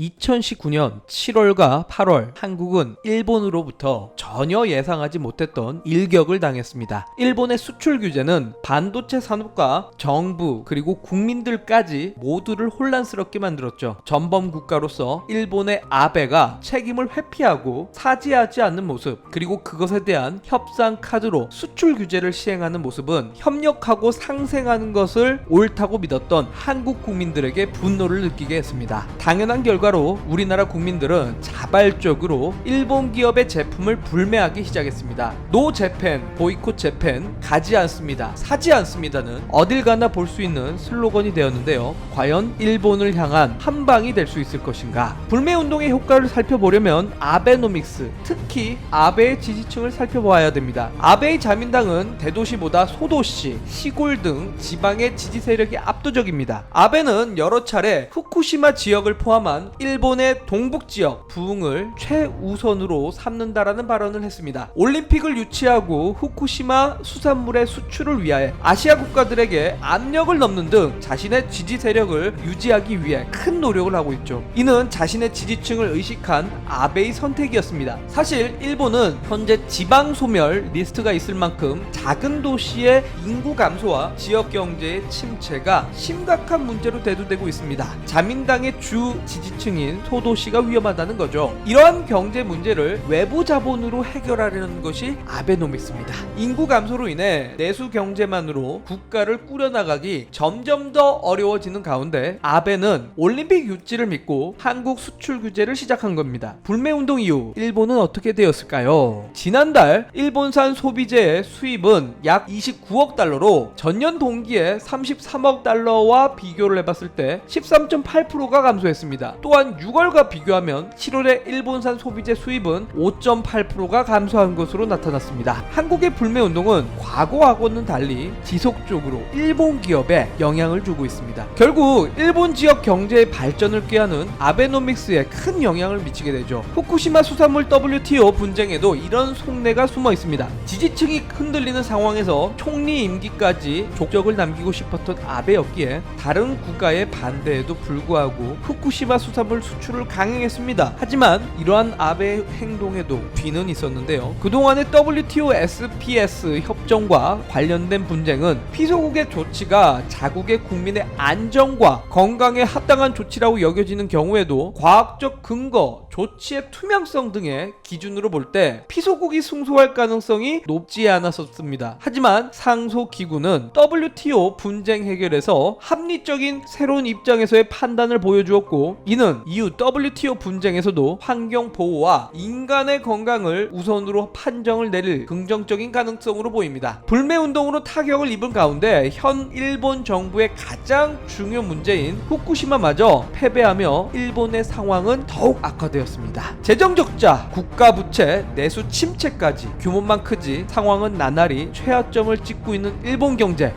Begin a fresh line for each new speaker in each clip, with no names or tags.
2019년 7월과 8월 한국은 일본으로부터 전혀 예상하지 못했던 일격을 당했습니다. 일본의 수출 규제는 반도체 산업과 정부 그리고 국민들까지 모두를 혼란스럽게 만들었죠. 전범 국가로서 일본의 아베가 책임을 회피하고 사죄하지 않는 모습, 그리고 그것에 대한 협상 카드로 수출 규제를 시행하는 모습은 협력하고 상생하는 것을 옳다고 믿었던 한국 국민들에게 분노를 느끼게 했습니다. 당연한 결과로 우리나라 국민들은 자발적으로 일본 기업의 제품을 불매하기 시작했습니다. 노 재팬, 보이콧 재팬, 가지 않습니다, 사지 않습니다는 어딜 가나 볼 수 있는 슬로건이 되었는데요. 과연 일본을 향한 한방이 될 수 있을 것인가? 불매 운동의 효과를 살펴보려면 아베노믹스, 특히 아베의 지지층을 살펴보아야 됩니다. 아베의 자민당은 대도시보다 소도시, 시골 등 지방의 지지 세력이 압도적입니다. 아베는 여러 차례 후쿠시마 지역을 포함한 일본의 동북 지역 부흥을 최우선으로 삼는다라는 발언을 했습니다. 올림픽을 유치하고 후쿠시마 수산물의 수출을 위하여 아시아 국가들에게 압력을 넣는 등 자신의 지지 세력을 유지하기 위해 큰 노력을 하고 있죠. 이는 자신의 지지층을 의식한 아베의 선택이었습니다. 사실 일본은 현재 지방 소멸 리스트가 있을 만큼 작은 도시의 인구 감소와 지역 경제의 침체가 심각한 문제로 대두되고 있습니다. 자민당의 주 지지층인 소도시가 위험하다는 거죠. 이러한 경제 문제를 외부 자본으로 해결하려는 것이 아베노믹스입니다. 인구 감소로 인해 내수 경제만으로 국가를 꾸려나가기 점점 더 어려워지는 가운데 아베는 올림픽 유치를 믿고 한국 수출 규제를 시작한 겁니다. 불매운동 이후 일본은 어떻게 되었을까요? 지난달 일본산 소비재의 수입은 약 29억 달러로 전년 동기에 33억 달러와 비교를 해봤을 때 13.8%가 감소했습니다. 또한 6월과 비교하면 7월의 일본산 소비재 수입은 5.8%가 감소한 것으로 나타났습니다. 한국의 불매운동은 과거하고는 달리 지속적으로 일본 기업에 영향을 주고 있습니다. 결국 일본 지역 경제의 발전을 꾀하는 아베노믹스에 큰 영향을 미치게 되죠. 후쿠시마 수산물 WTO 분쟁에도 이런 속내가 숨어 있습니다. 지지층이 흔들리는 상황에서 총리 임기까지 족적을 남기고 싶었던 아베였기에 다른 국가의 반대에도 불구하고 후쿠시마 수산물 수출을 강행했습니다. 하지만 이러한 아베의 행동에도 뒤는 있었는데요. 그동안의 WTO SPS 협정과 관련된 분쟁은 피소국의 조치가 자국의 국민의 안정과 건강에 합당한 조치라고 여겨지는 경우에도 과학적 근거, 조치의 투명성 등의 기준으로 볼 때 피소국이 승소할 가능성이 높지 않았었습니다. 하지만 상소 기구는 WTO 분쟁 해결에서 합리적인 새로운 입장에서의 판단을 보여주었고, 이는 이후 WTO 분쟁에서도 환경 보호와 인간의 건강을 우선으로 판정을 내릴 긍정적인 가능성으로 보입니다. 불매운동으로 타격을 입은 가운데 현 일본 정부의 가장 중요 문제인 후쿠시마마저 패배하며 일본의 상황은 더욱 악화되었습니다. 재정적자, 국가부채, 내수 침체까지 규모만 크지 상황은 나날이 최하점을 찍고 있는 일본 경제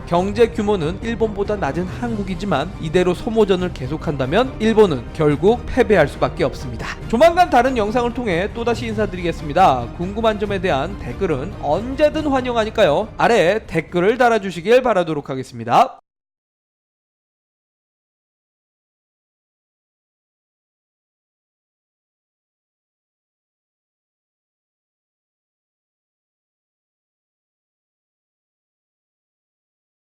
규모는 일본보다 낮은 한국이지만 이대로 소모전을 계속한다면 일본은 결국 패배할 수밖에 없습니다. 조만간 다른 영상을 통해 또다시 인사드리겠습니다. 궁금한 점에 대한 댓글은 언제든 환영하니까요. 아래에 댓글을 달아주시길 바라도록 하겠습니다.